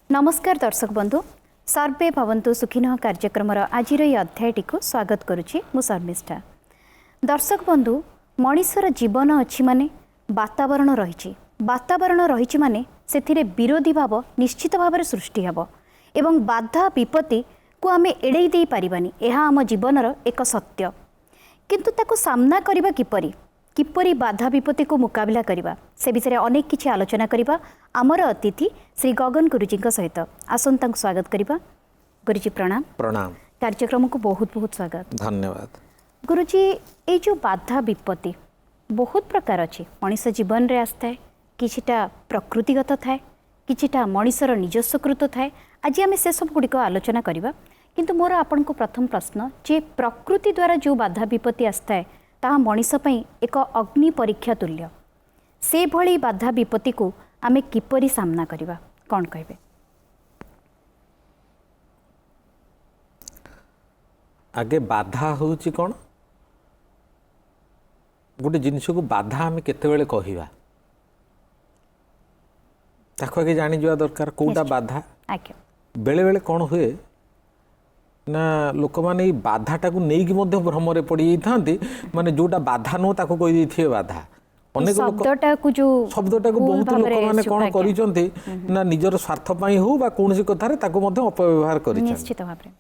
नमस्कार दर्शक बंधु सर्वे भवन्तु सुखिनः कार्यक्रम आज अध्यायटी को स्वागत करुच्ची मु शर्मिष्ठा। दर्शक बंधु मनीषर जीवन अच्छी माने वातावरण रही माने से विरोधी भाव निश्चित भाव में सृष्टि हेब एवं बाधा विपत्ति को आम एड़े दे पारिबानी यह आम जीवनर एक सत्य। किंतु ताको सामना करिबा किपरि बाधा विपत्ति को मुकाबला करिबा से विषय अनेक किछि आलोचना करिबा आमर अतिथि श्री गगन गुरुजी सहित आसंता स्वागत करिबा। गुरुजी प्रणाम। प्रणाम। कार्यक्रम को बहुत बहुत स्वागत। धन्यवाद। गुरुजी ये जो बाधा विपत्ति बहुत प्रकार अच्छी मनीष जीवन रे आस्था है किछिटा प्रकृतिगत थाए किछिटा मनीषर निजस्वकृत थाए आज आम से सब गुड़िक आलोचना करिबा। किंतु मोर आपन को प्रथम प्रश्न जे प्रकृति द्वारा जो बाधा विपत्ति आस्था है ताहा मनीष पई एक अग्नि परीक्षा तुल्य से भली बाधा विपत्ति को आमे किपरि सामना करिबा कौन कहबे? आगे बाधा होउची कौन गोटे जिनिस को बाधा आमे केते बेले कहिबा ताको आगे जानि जवा दरकार कोटा बाधा। आके बेले बेले कौन हुए ना लोक माने बाधाटा को नहीं कि मध्य भ्रमरे पड़ी थांती माने जोटा बाधा नो ताको कहि दैथिए बाधा अनेक लोक शब्दटा को बहुत लोक माने कौन करिसंती ना निजर स्वार्थ पई हो बा कोनसी कथारे ताको मध्य अपव्यवहार करिसंती। निश्चित भाबरे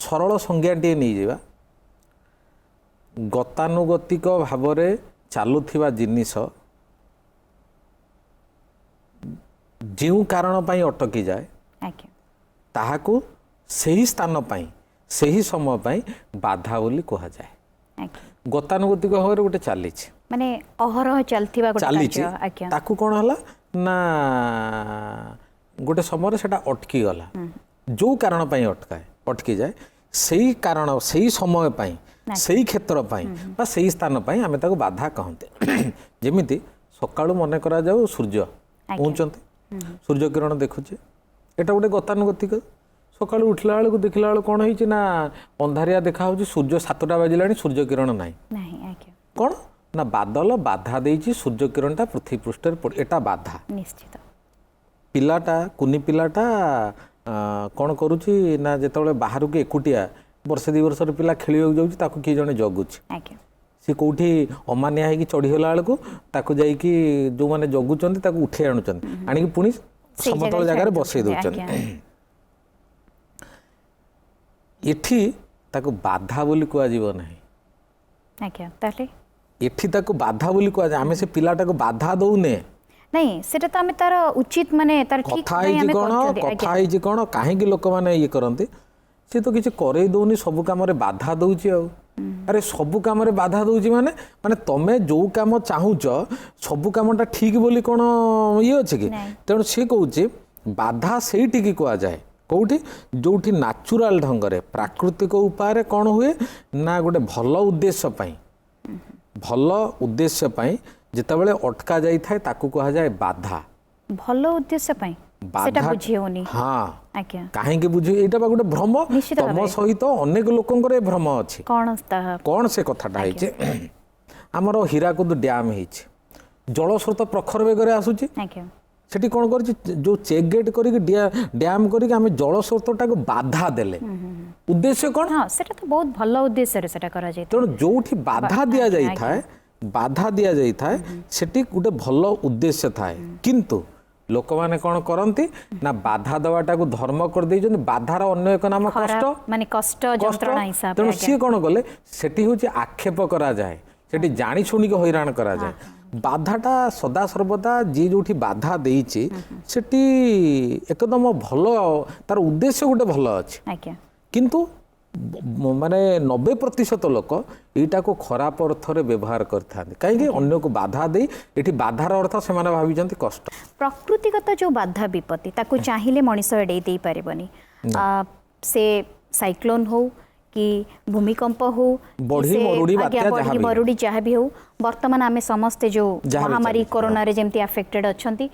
सरल संज्ञाटी नहीं जावा गतानुगतिक भावरे चालुथिबा जिनिस जो कारण पई अटकी जाए ताहाकू सही स्थान पाई सही समय पाई बाधा बोली कहा जाए। गतानुगतिक भाव गोटे चली माने अहरह चलथिबा गोटे ताकू कौन हला ना गोटे समय सेटा अटकी गला जो कारण पाई अटकी जाए सही कारण सही समय पाई सही क्षेत्र पाई बा सही स्थान पाई आमे ताको बाधा कहते। जेमिति सकाळु मने करा जाऊ सूर्य पहुंचते सूर्य किरण देखुचे एटा गोटे गतानुगतिक सकाळु उठला बेलू देखला बेलू कौन होइछि ना अंधारिया देखा होछि सूर्य 7टा बाजिलानी सूर्य किरण नाही कौन ना बादल बाधा देइछि सूर्य किरणटा पृथ्वी पृष्ठर एटा बाधा। निश्चित पिलाटा कुनी पिलाटा कौन करुछि ना जेतबेले बाहर के एकुटिया वर्ष 2 वर्षर पिला खेलियो जाउछि ताको कि जने जगुछि सी कोठी अमानिया है कि चढ़ी गला बेलू ताको जाई कि जो माने जगुचंती ताको उठे आनुचंती आनी कि पुनी समतल जगह रे बसई दउचंती एठी ताको बाधा बोली कुआ जीव नाही आज्ञा ताले एठी ताको बाधा बोली कुआ आमे से पिलाटा को बाधा दउने नहीं सेटा तो आमे तार उचित माने तार ठीक कथा है जे कोन काहे कि लोक माने ये करंती से तो किछि करे दउनी सब काम रे बाधा दउची आ अरे सब काम रे बाधा दउची माने माने तमे जो काम चाहूच सब कामटा ठीक बोली कोन ये अछि कि तेणु से कहूची बाधा सेठी की कुआ जाए कौटी जोठी नाचुराल ढंग रे प्राकृतिक उपाय कौन हुए ना गोटे भल उद्देश्य पाई भल उद्देश्य पाई जितेबाला अटका जाई थाए ताकू कहा जाए बाधा। भल उद्देश्य पाई सेटा बुझी होनी हाँ आज्ञा काहे के बुझी एटा बा गोटे भ्रम तम सहित अनेक लोकंकर ए भ्रम अछि कौन से कथाटा हिचे हमर हीराकुद डैम हिचे जल स्रोत प्रखर बेगरे आसुची सेठी कौन कर जो चेक गेट करी डैम करी आमे जल स्रोतटा को बाधा देले उद्देश्य कौन हां सेटा तो बहुत भलो उद्देश्य रे सेटा करा जाय तेणु जोठी बाधा दिया जाई थाए सेठी गोटे भलो उद्देश्य थाए किंतु लोक माने कौन करंती ना बाधा दवाटा को धर्म कर दे जन बाधार अन्य एक नाम कष्ट माने कष्ट जंत्रणा हिसाब तेणु सी कौन गले सेठी होची आक्षेप करा जाए सेठी जानी सुनी के हैरान करा जाए बाधाटा सदा सर्वदा जी जोठी बाधा देइछि सेठी एकदम भलो तार उद्देश्य गोटे भलो अछि किंतु माने 90% लोक एटा को खराब अर्थ रे व्यवहार करथां कहीं अन्य को बाधा दे एठी बाधार अर्थ से माने भाबिजंती कष्ट प्रकृतिगत जो बाधा विपत्ति ताको चाहिले मनीष एडे दे पारेबनी से साइक्लोन हो कि भूमिकंप हो बढ़ी मरुड़ी जहाँ भी हो वर्तमान आमे समस्ते जो महामारी कोरोना रे जेमती अफेक्टेड अछंती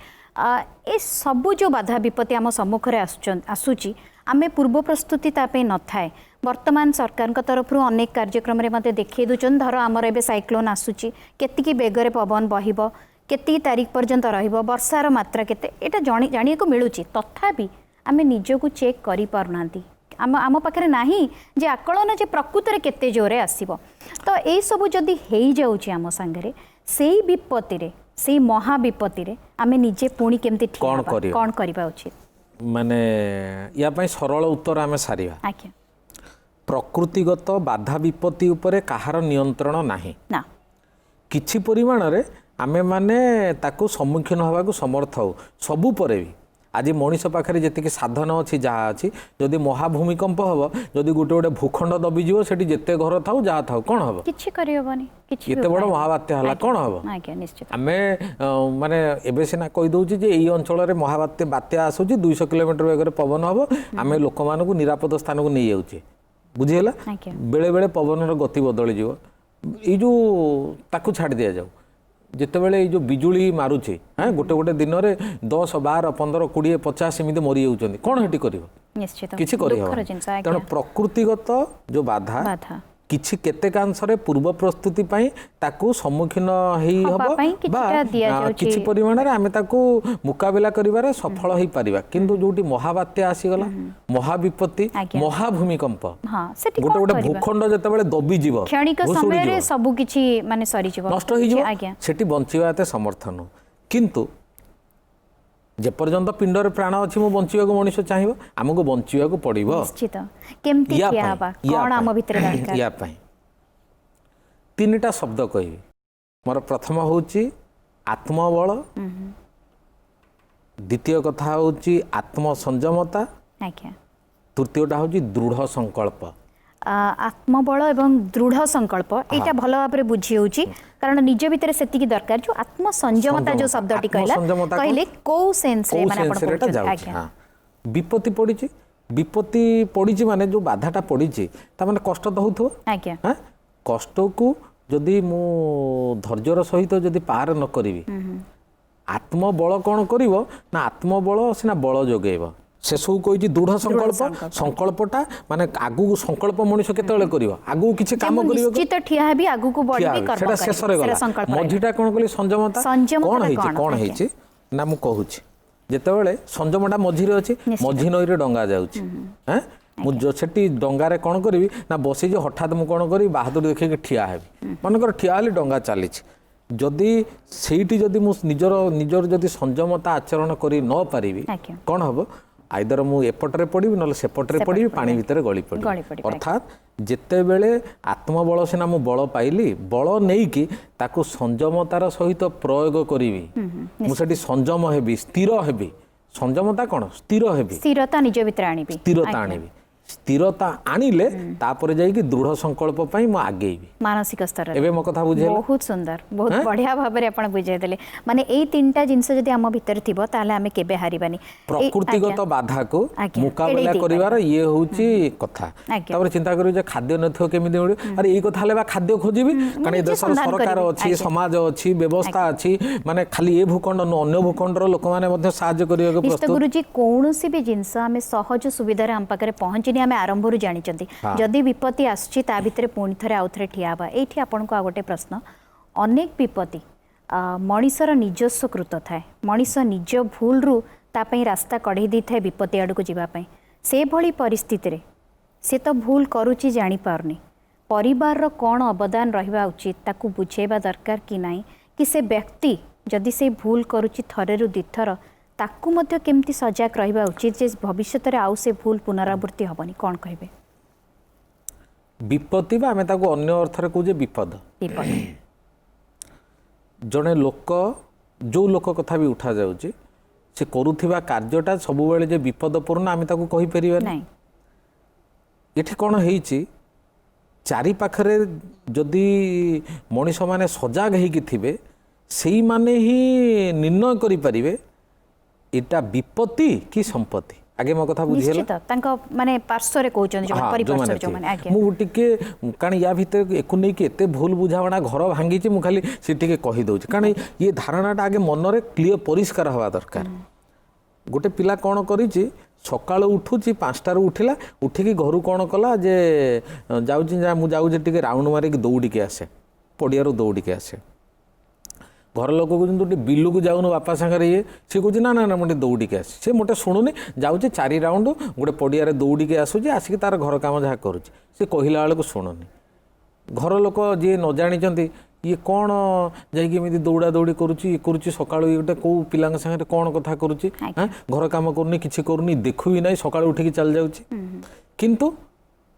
ए सब जो बाधा विपत्ति आम सम्मुख आसूची आमे पूर्व प्रस्तुति तापे न थाए वर्तमान सरकार तरफ अनेक कार्यक्रम रे मते देखै दुचन धर आमर एबे साइक्लोन आसूची केतिकी बेगरे पवन बहिबो केती तारीख पर्यंत रहिबो वर्षार मात्रा केते एटा जानिए को मिलुची तथापि आमे निजको चेक करि पारुनांती आम पाखे नाही जे आकलन जे प्रकृत रे केते जोरे आसीबो तो एई सब जदि हेई जाउची आम संगे सेई विपत्ति रे सेई महा विपत्ति रे आमे निजे पुणी केमती कोन करिबा उचित माने या पई सरल उत्तर आमे सारिबा आज्ञा प्रकृतिगत बाधा विपत्ति उपरे कहार नियंत्रण नाही ना किछि परिमाण रे आमे माने ताको सम्मुखीन होबाकू समर्थ हो सबु परे भी आज मनीष पाखे जी साधन अच्छी जहाँ अच्छी जदि महाभूमिकंप हम जदि गोटे गोटे भूखंड दबिज से जिते घर था जहाँ था कौन हम एत बड़ महाबात्या है कौन हम आम माने एबे सिना कहीदे जे यही अंचल बात्या आसूँ 200 किलोमीटर वेगर पवन हम आम लोक मानक निरापद स्थान को नहीं जाऊे बुझीगला बेले बेले पवन गति बदली ये जो ताकू छाड़ दि जाऊ जितेबाला ये जो बिजुली मारुचे हाँ गोटे गोटे दिन में 10, 12, 15, 20, 50 एमती मरी जाऊँ कौन हेटी कर किसी तेणु प्रकृतिगत जो बाधा किछि केतेकांशरे पूर्व प्रस्तुति पई ताकू सम्मुखीन हेई हबो बा किछि परिमाण रे आमे ताकू मुकाबला करिवारे सफल हेई परिबा किंतु जोटी महाबात्या आसी गला महाविपत्ति महाभूमिकंप हां सेठी गोटे गोटे भूखंड जतेबेले दबी जीव क्षणिक समय रे सब किछि माने सरी जीव नष्ट हेई जीव सेठी बंचिबा ते समर्थन किंतु जेपर्यंत पिंडर प्राण अच्छी मु बंचिया मनीष चाहिए आमको बंचिया पड़ो निश्चित केमती किया हबा कोन आम भितर दरकार या पई तीनटा शब्द कहि मोर प्रथम होची आत्मबल द्वितीय कथा होची आत्मसंयमता आज्ञा तृतीयटा होची दृढ़ संकल्प आत्मबल एवं दृढ़ संकल्प एटा भल भाव बुझी होची कारण निज भितर सेतिकी दरकार जो आत्मसंयमता जो शब्दटी कहले को सेंस रे माने आपण पढुछन विपत्ति पड़ीची विपत्ति पड़ीची माने जो बाधाटा पड़ीची ता माने कष्ट तो होथो आज्ञा हां कष्ट को जदि मु धैर्यर सहित जदि पार न करिवि आत्मबल कोन करिवो ना आत्मबल सिना बल जोगेइबो से सब कही दृढ़ संकल्प संकल्पटा माने आगु संकल्प मनुष्य केतले करिवो आगु किछि काम करिवो निश्चित ठिया हेबी आगु को बढ़बी कर्म सेटा शेष रे गला मझीटा कोन कली संयमता कोन हेछि ना मु कहूछि जेतेबेले संयमटा मझी रे अछि मझी नई रे डंगा जाउछि हैं मु जो सेठी डंगा रे कोन करिवि ना बसी जे हठात मु कोन करी बहादुर देखि के ठिया हेबी मन कर ठिया हली डंगा चालिछि जदि सेठी जदि मु निजर जदि संयमता आचरण करी न पारिबि कोन हबो आइदर मु एपटरे पड़ी ना सेपटरे पड़ी पानी भितर गली पड़ी अर्थात जेतेबेले आत्मबल सिना मु बल पाइली बल नहीं कि ताकू संयमतार सहित प्रयोग करी मुझे संयम हेबी स्थिर हेबी संयमता कौन स्थिर हेबी स्थिरता निज भितर आनिबी स्थिरता आनिबी स्थिरता आनिले तापर जाई कि दृढ़ संकल्प पई मु आगेइबी मानसिक स्तर एबे म कथा बुझे बहुत सुंदर बहुत बढ़िया भाबरे आपण बुझाइ देले माने एई तीनटा जिंस जदी हम भितर थिबो ताले हमें केबे हारिबानी प्रकृतिगत बाधा को मुकाबला करिवार ये होची कथा तापर चिंता करू जे खाद्य नथो केमिदि मिलियो अरे एई कथा लेबा खाद्य खोजिबी कारण ए देशर सरकार अछि समाज अछि व्यवस्था अछि माने खाली ए भूखंड न अन्य भूखंडर लोक माने मध्ये सहाय्य करिया को प्रस्तुत गुरुजी कोनोसी भी जिंस हमें सहज सुविधा रे हम पाकरे पहुंची आम आरंभ जानी जदि विपत्ति आसछि ता भितर पुणी थे आउ थे ठिया बा एठी आपनको आ गोटे प्रश्न अनेक विपत्ति मनीषर निजस्व कृत थाए मनीष निज भूल रु तापई रास्ता कढ़ई दी थाए विपत्ति आड़ को जीवाई से भली परिस्थिति रे से तो भूल करुच्ची जानी पारनी परिवार रो कौन अवदान रहिबा उचित ताकू बुझेबा दरकार कि नाही कि से व्यक्ति जदि से भूल करुच्ची थरे रु दिथर ताकू मध्य केमती सजग रहिबा उचित जे भविष्य रे आउ से भूल पुनरावृत्ति हबनी कौन कहबे विपत्ति बा हमें ताको अन्य अर्थ रे कहूजे विपद जड़े लोक जो लोक कथा भी उठा जाउची से करुथिबा कार्यटा सबु बेले जे विपदपूर्ण आमे ताको कहि परिबा नै एठी कोन हेइची चारि पाखरे जदि मनीष माने सजग हेकि थिबे सेई माने ही निर्णय करि परिबे एटा विपत्ति कि संपत्ति आगे मो कथा बुझियला निश्चित तांका माने पार्श्व रे कहउचन जो परिपार्श्व जो माने आगे मु टिके कारण या भीतर एको नै कि एते भूल बुझावणा घर भांगी छि मु खाली से टिके कहि दउ छि कारण ये धारणाटा आगे मन रे क्लियर परिष्कार हवा दरकार गोटे पिला कोन करि छि सकाळ उठुछि 5टा रे उठिला उठिकी घरु कोन कला जे जाउछि मु जाउ जे टिके राउंड मारे कि दौड़ी के आसे पडिया रो दौड़ी के आसे घर लोक कहते बिलू को जाऊनु बापा सागर ये सी कहे ना ना ना मुझे दौड़ी के आस सी मोटे शुणुनी जाऊँगी 4 राउंड गोटे पड़िया दौड़ी के आसूँ आसिक तार घर काम जहाँ करुच्ची सी कहला बेलू शुणुनी घर लोक जी न जानी ये कौन जाइए दौड़ा दौड़ी करुच्ची सका गोटे कौ पिला सागर कौन कथा करुच्ची घर काम करूनी किसी करूनी देखु भी ना सका उठिक चल जाऊँगी किंतु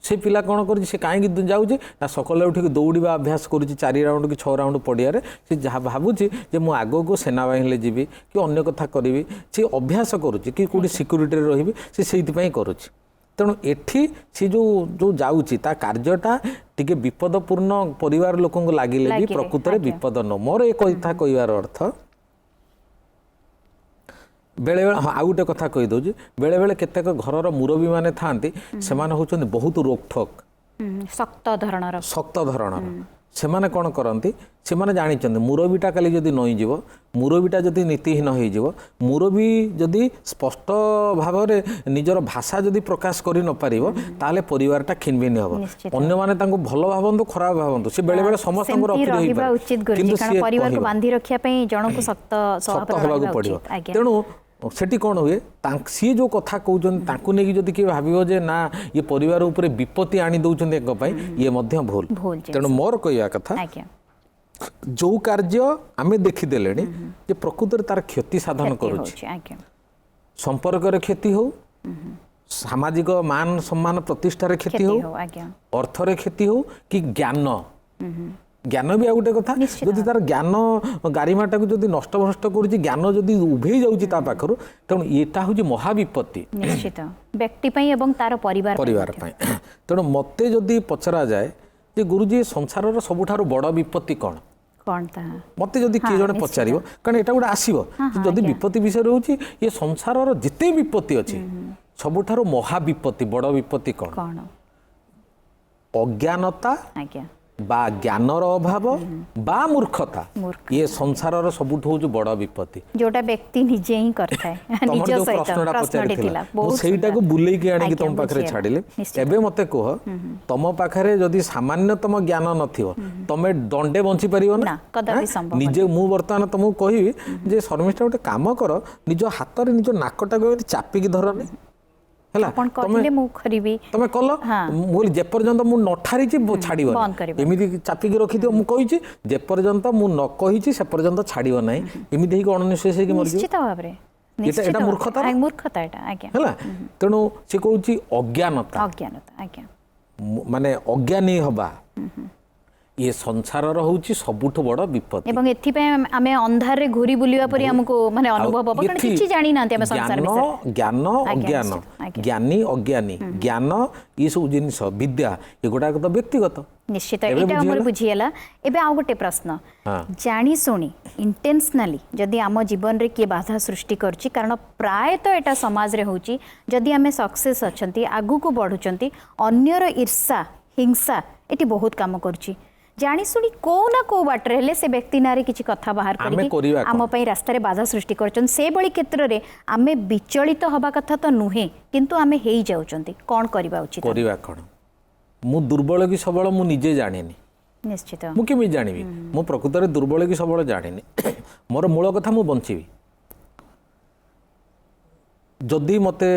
से पिला कौन कर कहीं जाऊँगी ना सकाल उठिक दौड़ा अभ्यास करुच्ची 4 राउंड कि 6 राउंड पड़िया से जहाँ भावुची मु आग को सेनाबाहिनी जीवी कि अन्य कथा करी सी अभ्यास करुच्ची कि कौटी सिक्यूरीटी रही से करुच्ची तेणु एठी सी जो जो जाऊँगी ता कार्यटा टिके विपदपूर्ण परिवार लोक लगे भी प्रकृत में विपद न मोर एक कथा कहबार अर्थ बेले बेले हाँ आउ गोटे कथा कहीदे बेले बेले केतेक घरर मुरबी माने थांती से होचंदी बहुत रोकठोक शक्त धरणर से कौन करती से जानी मुरबीटा काली जदि नई जीव मुरबीटा जदि नीतिहीन हो मुरबी जदि स्पष्ट भाव में निजर भाषा जदि प्रकाश कर न पार ताले परिवारटा खिनभिन हम अन्य माने तांको भल भावंतु खराब भावंतु से बेले बेले समस्त हवाक पड़ो तेणु सेठी कौन हुए सी जो कथा कहते नहीं जदि किए भाव जे ना ये परिवार उपरे विपत्ति आनी दौरान ये भूल तेणु मोर कहवा कथा जो कार्य आमे देखीदेले जे प्रकृत तार क्षति साधन करुच्ची संपर्क क्षति हो सामाजिक मान सम्मान प्रतिष्ठार क्षति हो अर्थर क्षति हो कि ज्ञान ज्ञान भी आ गोटे कथा जदि तार ज्ञान गारिमाटा को जदि नष्ट भ्रष्ट करुच्ची ज्ञान जदि उभे जाऊँगी पाखर तेणु यहाँ हूँ महाविपत्ति व्यक्ति एवं तार परिवार तेणु मते जदि पचरा जाए जे गुरुजी संसार सबुठारु बड़ विपत्ति कौन मते जदि किए जने पचार कारण एटा गोटे आसो जदि विपत्ति विषय रोचे ये संसार जिते विपत्ति अच्छी सबुठारु महाविपत्ति बड़ विपत्ति कौन अज्ञानता बा ज्ञानर अभाव बा मूर्खता ये संसार सबुठ हूँ बड़ विपत्ति जोटा व्यक्ति निजे ही करता है निज सहित बुले आनिक तुम पाखे छाड़िले एबे मते कह तुम पाखे जदि सामान्यतम ज्ञान नथिबो तमे दंडे बंची परिबो ना निजे मु वर्तमान तुमको कहिबी जे शर्मिष्ठा गोटे काम कर निज हाथ रे निज नाकटा चापिकी धरनी तमें कल मुझे जेपर्यंत मु न ठारी छाड़ एमती चापिकी रखिद मुझे जेपर्यंत मु न कही से पर्यंत छाड़ ना एमती अणनिश्वास मर मूर्खता तेणु सी कौन अज्ञानता माने अज्ञानी हवा ये संसार होची सबुठ बड़ विपत्ति एवं एथिपे आमे अंधार रे घुरी बुलिवा परी हमको माने अनुभव हो कारण किछि जानि नांती आमे संसार विषय ज्ञान अज्ञान ज्ञानी अज्ञानी ज्ञान ये सब जिनिस विद्या ये गोटा तो व्यक्तिगत निश्चित एटा हमर बुझियला एबे आ गोटे प्रश्न जानी सुनी इंटेंशनली जदि आम जीवन रे के बाधा सृष्टि करछि कारण प्राय तो एटा समाज रे होची जदि आमे सक्सेस अछंती आगु को बढ़ुचंती अन्यर ईर्षा हिंसा एटी बहुत काम करछि जानी सुनी को ना को बाटर हेले से व्यक्ति नारे किछि कथा बाहर करी आम पई रास्ता रे बाधा सृष्टि करछन से बळी क्षेत्र रे आमे विचलित हवा कथा तो नुहे किंतु आमे हेई जाउचंती कोन करबा उचित करबा कोन मु दुर्बल कि सबल मु निजे जानिनी निश्चित मु केमि जानिबी मु प्रकृत रे दुर्बल कि सबल जानिनी मोर मूल कथा मु बंचिबी जदि मते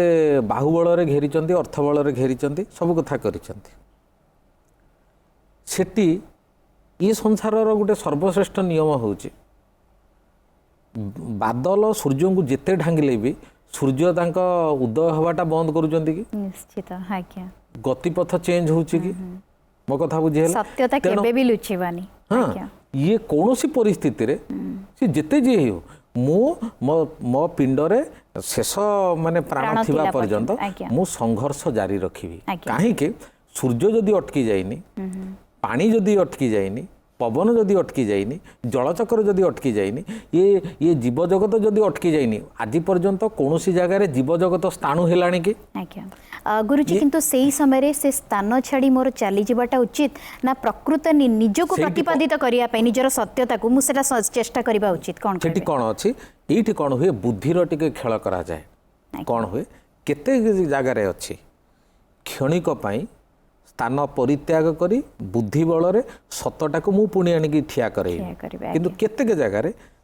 बाहुबल रे घेरिचंती अर्थबल रे घेरिचंती सब कथा करिचंती सेठी ये संसार गोटे सर्वश्रेष्ठ नियम होची बादल सूर्य को जिते ढांगिले भी सूर्य तांका उदय हवाटा बंद करूचंती कि निश्चित हां गतिपथ चेंज होची कि मो कथा बुझे सत्यता केबे भी लुचीबानी हां ये कोनोसी परिस्थिति रे से जिते जे हो मो मो पिंडरे शेष माने प्राण थिबा पर्यंत मु संघर्ष जारी रखिबी काहे के सूर्य जदि अटकी जाइनी पानी जदि अटकी जाइनी पवन जदि अटकी जाइनी जलचक्र जदि अटकी जाइनी ये जीव जगत जदि अटकी जाइनी आज पर्यंत कौनसी जगह जीव जगत स्थाणु हेलाणी कि गुरुजी किंतु सेही समय से स्थान छाड़ी मोर चली जावाटा उचित ना प्रकृत निजको प्रतिपादित करिया पई निजर सत्यता को मुसेटा चेष्टा करबा उचित कोन सेठी कोन अछि एठी कोन हुए बुद्धिर टिके खेल करा जाए कोन हुए केते जगह रे अछि क्षणिक पई स्थान परित्याग करी बुद्धि बल रे सतटा को मु पुणी आनिकी ठिया करे किंतु केतेक जगह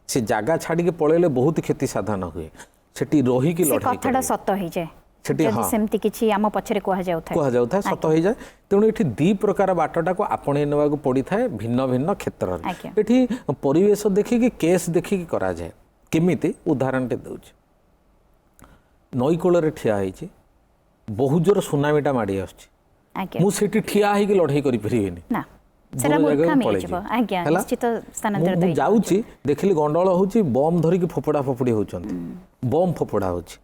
से जगह छाड़ी पलैले बहुत क्षति साधन हुए सेठी रही से कथाटा सत हो जाए सेठी जदि सेमती किछि आम पछरे कहा जाउथा सत हो जाए तेणु ये दी प्रकार बाटटा को आपणे नेबाक पड़ी थाए भिन्न भिन्न क्षेत्र ये परिवेश देखिकी केस देखिकी करा जाए केमिति उदाहरण टे दउछि नई कूल ठिया होइछि बहुत जोर सुनामीटा माड़ी आछि मु सेठी ठिया होइकी लड़ाई करि परिबेनी ना सेरा मूर्खामी हिजबो आज्ञा निश्चित स्थानांतरित मु जाउछि देखिली गंडोळ होउछि बम धरिकी फोपड़ा फोपड़ी होउछन्ति बम फोपड़ा होउछि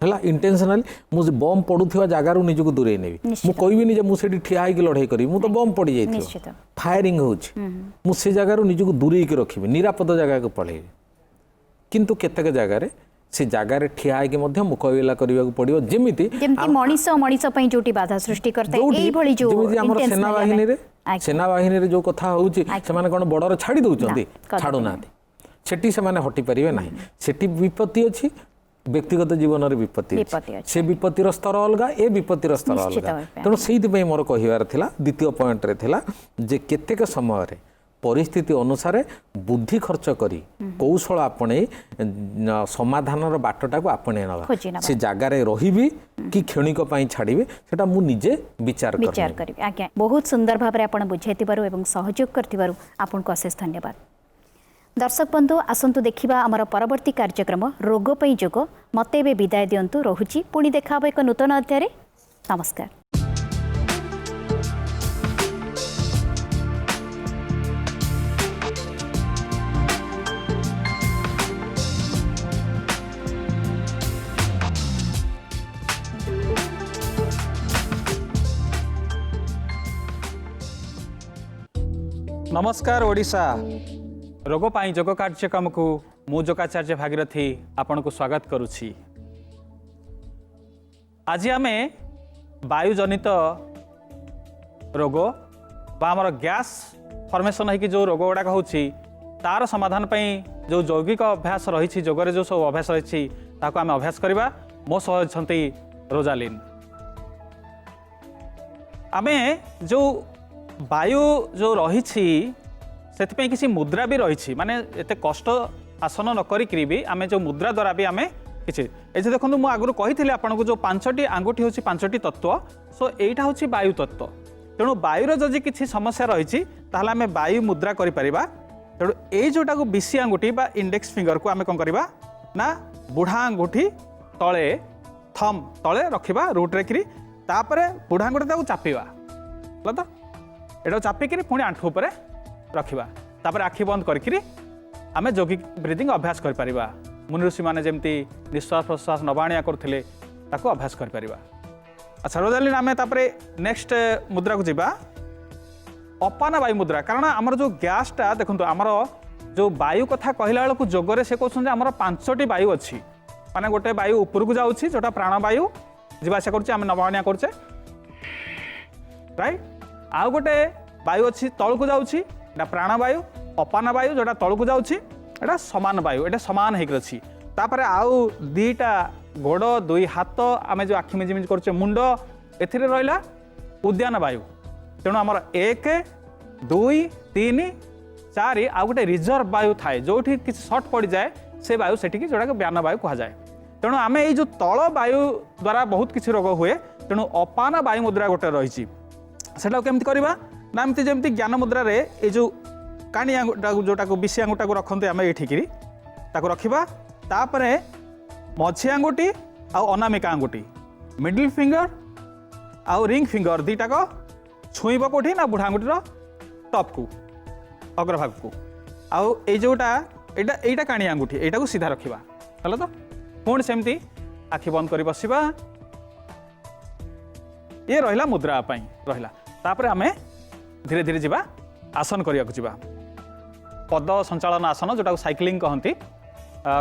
हला इंटेंशनली मु बम पडुथिबा जागारु निजको दूरे नेबी मु कहबिनी जे मु सेठी ठिया होइकी लड़ाई करी मु तो बम पड़ी जाइथिबो फायरिंग होउछि मु से जागारु निजको दूरे की रखिबी निरापद जगह को पळेबी किंतु केतक जगार से जगार ठिया होइकी मध्य मुकाबिला करबाक पड़िबो जेमिति मनीष मनीष पई जोटी बाधा सृष्टि करते एई भली जो सेना बाहिनी रे जो कथा होउछि से माने कोन बॉर्डर छाडी दउचंती छाडू नाती सेठी से माने हटि परिबे नाही सेठी विपत्ति अछि व्यक्तिगत जीवन रे विपत्ति से विपत्तिर स्तर अलग ए विपत्तिर स्तर अलग तेणु से मोर कहिबार थिला द्वितीय पॉइंट रे थिला जे केतेक समय रे परिस्थिति अनुसार बुद्धि खर्च करी कौशल आपणे समाधान बाटटा को आपणे नवा से जगार रही कि क्षणिक छाड़े सेटा मु निजे विचार करी आज्ञा बहुत सुंदर भाव में आपण बुझाइथिबारु एवं सहयोग करथिबारु आपनको अशेष धन्यवाद। दर्शक बंधु आसंतु देखिबा हमर परवर्ती कार्यक्रम रोग पई जोग मते बे विदाय दियंतु रहुची पुणी देखा एक नूतन अध्याय रे नमस्कार। नमस्कार ओडिशा रोग पाई जोग कार्यक्रम को मु जोगाचार्य भागीरथी आपण को स्वागत करुछि। आज आमे वायुजनित रोग बा हमर गैस फॉर्मेशन है कि जो रोग गुड़ाक होछि तार समाधान पई जो जौगिक अभ्यास रही जोगरे जो सब अभ्यास रही ताको आमे अभ्यास करबा। मो सह छंती रोजालिन। आमे जो वायु जो रही से किसी मुद्रा भी रही माने एते कष्ट आसन न करी भी आमे जो मुद्रा द्वारा भी आमे किसी ये देखो मुझे आगुरी कही आपको जो 5टी आंगुठी हूँ 5टी तत्व सो यहाँ हूँ वायु तत्व तेणु वायुर जदि किसी समस्या रही आम वायु मुद्रा करें तेणु ये जोटा को बीसी आंगुठी बा इंडेक्स फिंगर को आम कौन करवा ना बुढ़ा आंगुठी तले थम तले रखा रूट्रे तापर बुढ़ा आंगुठी चापिवा तो एटा चापिक पुणी आंठू उपर रखा तापर आखि बंद करी आम जोगिक ब्रीदिंग अभ्यास कर मुनि ऋषि मैंने जमी निश्वास प्रश्वास नबाणिया करते अभ्यास कर। अच्छा रोजालिन आम नेक्स्ट मुद्रा को जीवा अपान वायु मुद्रा। कारण आमर जो गैसटा देखो आमर जो वायु कथा कहला बेलू जोगरे से कहते आमर 5टी वायु अच्छी माने गोटे वायु उपरकू जाऊँगी जोटा प्राण वायु जीवासा करें नबाणिया करे राइट आउ गोटे वायु अच्छी तलू जाऊँगी प्राण वायु अपान वायु जोटा तलू जाऊँगी एटा समान वायु एटा समान होकर अच्छी तापर आउ 2टा गोड़ 2 हाथ आम जो आखि मिजिमिज कर मुंड एथिरे रहिला उद्यान वायु तेणु आमर 1 2 3 4 आउ गोटे रिजर्व वायु थाए जो किसी सर्ट पड़ जाए से वायु सेठी जोटा ब्यान वायु कह जाए। तेणु आम ये तल वायु द्वारा बहुत किसी रोग हुए तेणु अपान वायु मुद्रा गोटे रही सेटा केमती करवा ना एमती जमती ज्ञान मुद्रा रे ये जो काणी आंगुटा जोटा को बीसी आंगुटा को रखते आम ये रखा तापर मझी आंगुठी आउ अनामिका आंगुठी मिडिल फिंगर आउ रिंग फिंगर 2टाक छुईब कौटी ना बुढ़ा आंगुठीर टप को अग्रभाग को आउ ये जोटा एटा काणी आंगुठी एटा को सीधा रखा है तो पुणी सेमती आखि बंद कर बसवा ये रहा मुद्रा रहा तापर आमे धीरे धीरे जीवा आसन करने को पद संचालन आसन जोटा साइक्लिंग कहती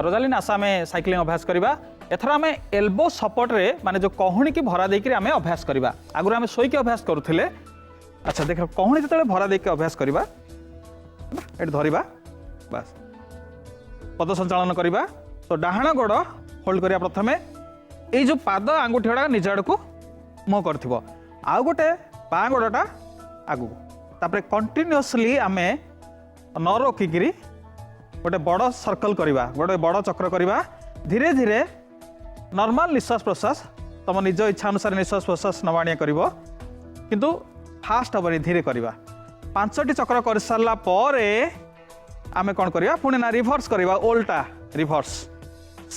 रोजालिन आस आम साइक्लिंग अभ्यास करवा एथर आम एल्बो सपोर्ट रे माने जो कहूणी की भरा देकर आम अभ्यास करवा आगुरी आम शोईकी अभ्यास करुले। अच्छा देख कहूणी जो भरा देकर अभ्यास करवा ये धरवा बस पद संचालन करवा तो डाहाण गोड़ होल्ड करिया प्रथमे ये जो पाद आंगुठी गुड़ा निज आड़ को मुँह कर आउ गोटे बाँ गोड़टा आगू तापर कंटिन्यूअसली आमे न रोकिकी गोटे बड़ सर्कल करवा गोटे बड़ चक्र करवा धीरे धीरे नॉर्मल निश्वास प्रश्वास तुम निज इच्छा अनुसार निश्वास प्रश्वास नवाणिया कर किंतु फास्ट हेनी धीरे करवा 5टी चक्र कर सारा पर आम कौन करवा पुणी ना रिभर्स करवा ओल्टा रिभर्स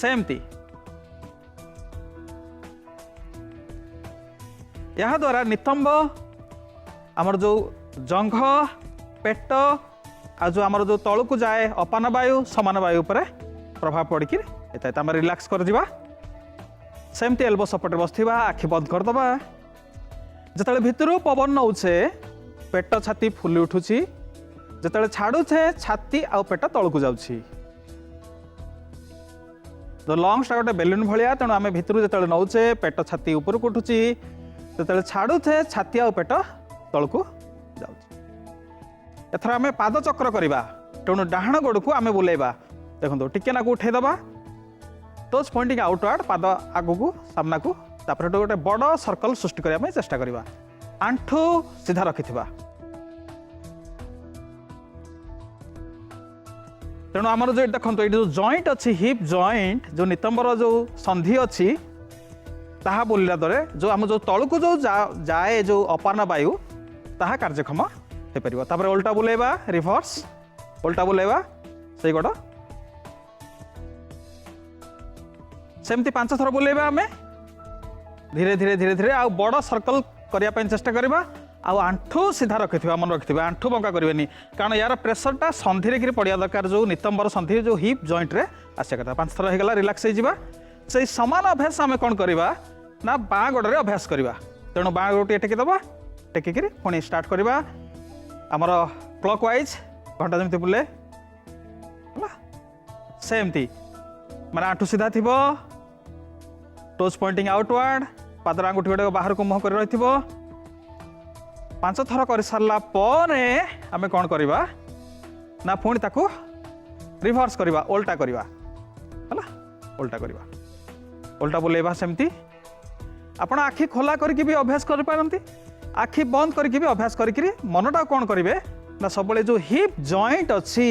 सेमती या द्वारा नितंब आमर जो जंघ पेट आ जो आमर जो तलू को जाए अपान वायु समान वायु पर प्रभाव पड़क आम रिलैक्स कर दिबा सेमती एल्बो सपोर्ट बसथिबा आखि बंद करदबा जतले भितरु पवन नउछे पेट छाती फुली उठुची जतले छाड़ुछे छाती आ पेट तलू जाउछि तो लंग्स गोटे बेलून भलिया तेणु आम भितर जो नौचे पेट छाती ऊपर को उठुची जो छाड़ुथे छाती आ पेट तलू एथर आम पाद चक्र करवा तेणु डाहाण गोड़ को आम बुलेबा देखो टिके ना उठेदबा टोज पॉइंटिंग आउटवर्ड पाद आगु को सामना को तापर गोटे बड़ सर्कल सृष्टि करने चेष्टा करवा आंठू सीधा रखिथिबा तेणु आमर जो देखो ये जो जॉइंट अच्छी हिप जॉइंट जो नितंबर जो संधि अच्छी ताहा बोलिला दरे जो आम जो तलू को जो जाए जो अपान वायु ताहा कार्यक्षम हो पार तापर उल्टा बुलेबा रिभर्स उल्टा बुलेबा से गोड़ सेमती 5 थर बुलेबा आम धीरे धीरे धीरे धीरे आ बड़ सर्कल करने चेष्टा करवा आंठू सीधा रखिथिबा मन रखिथिबा आंठू बंका करबेनी कारण यार प्रेशरटा संधि रे पड़िया दरकार जो नितंबर संधि जो हिप जॉइंट रे आसिया कथा 5 थर होगला रिलैक्स हो जावा से समान अभ्यास आम कौन करवा ना बाँ गोड़े अभ्यास करवा तेणु बाँ गोड़ टेकिदबा टेकिकी पुणी स्टार्ट करवा आमर क्लॉक वाइज घंटा जमी बुले सेमती माने आंठू सीधा थी टोज पॉइंटिंग आउटवर्ड पादर आंगुठी गोटे बाहर को मुह कर रही 5 थर कर सारा पर आम कौन करवा ना पुणी ताकू रिभर्स करवा उल्टा करवा है उल्टा करवा उल्टा बुलेबा सेमती आपण आखि खोला करके भी अभ्यास कर पारंती आखि बंद करके भी अभ्यास करके मनटा कौन करेंगे ना सब जो हिप जॉइंट अच्छी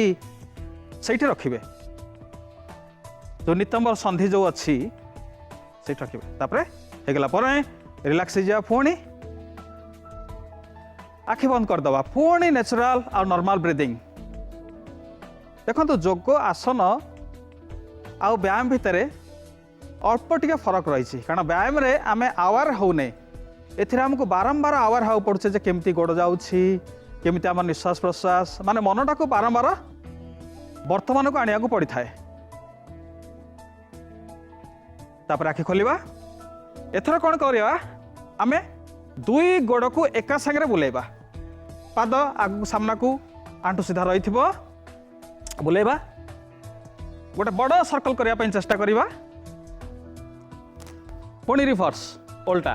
से रखिए जो नितंबर संधि जो अच्छी से रखिए तापर होगला रिलैक्स हो जाए पुणी आखि बंद करदबा पुणी नेचुरल और नॉर्मल ब्रीदिंग देखो जोग आसन आउ व्यायाम भितर अल्प टिके फरक रही कारण व्यायाम रे आम आवार होने एथिरे हमको बारंबार आवार हाँ पड़े केमती गोड़ जाऊँगी केमती आम निश्वास प्रश्वास माने मनटा को बारंबार वर्तमान को आनिया को पड़ी थाए तापर आखि खोलिबा एथर कौन करवा आम 2 गोड़ को एका संगे बुलेबा पाद आगु सामना को आंठू सीधा रही बुलेबा गोटे बड़ सर्कल करने चेष्टा करवा पुणी रिभर्स उल्टा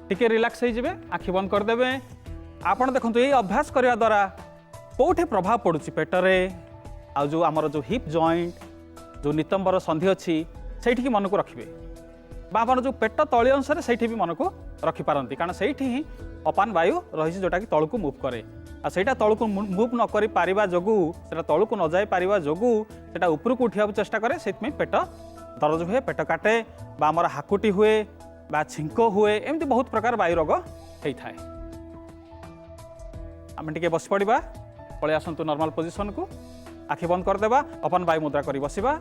टिके रिलैक्स हो आखि बंद करदे आपण देखो ये अभ्यास करने द्वारा कौटे प्रभाव पड़ुछि पेटरे आ जो आमर जो हिप जॉइंट जो नितंबर संधि अच्छी से मन को रखिए बापर जो पेट तली अंश से भी मन को रखिपारती कारण से ही अपान वायु रही जोटा कि तलू को मुव करे आईटा तलू को मुव न कर पारिबा जोगु सेटा तलू को न जाई पारिबा जोगु सेटा ऊपर को उठिया चेष्टा करे से पेट दरज हुए पेट काटे बा आमर हाकुटी हुए बा छिंक हुए एमती बहुत प्रकार वायु रोग होता है आम टिके बस पड़ा पलि आसतु नॉर्मल पोजिशन को आखि बंद करदेबा अपन वायु मुद्रा कर बसिबा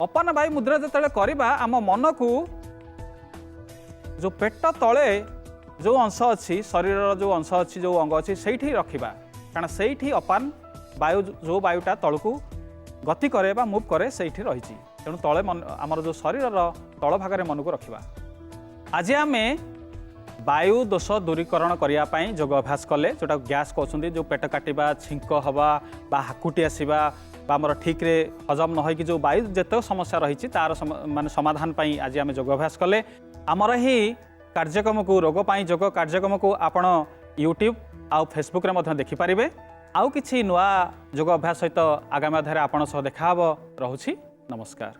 अपन वायु मुद्रा जो करबा आम मन को जो पेट तले जो अंश अच्छी शरीर जो अंश अच्छी जो अंग अच्छी से रखा कारण से अपान वायु जो वायुटा तल को गति करे बा मुव करे से रही तेणु तले आमर जो शरीर तल भाग मन को रखा आज आम वायु दोष दूरीकरण करने योग अभ्यास कले जोटा गैस कहते जो पेट काटा छिंक हवा बा हाकुटी आसवा आमर ठीक रे हजम न हो जो वायु जिते समस्या रही तार माने समाधान पाई आज आम योग अभ्यास कले आमर ही कार्यक्रम को रोग पाई योग कार्यक्रम को आपण यूट्यूब आउ फेसबुक रे देखिपारे आउ किछि नुआ योग अभ्यास सहित आगामी अध्याय आपण सह देखा रहुछि नमस्कार।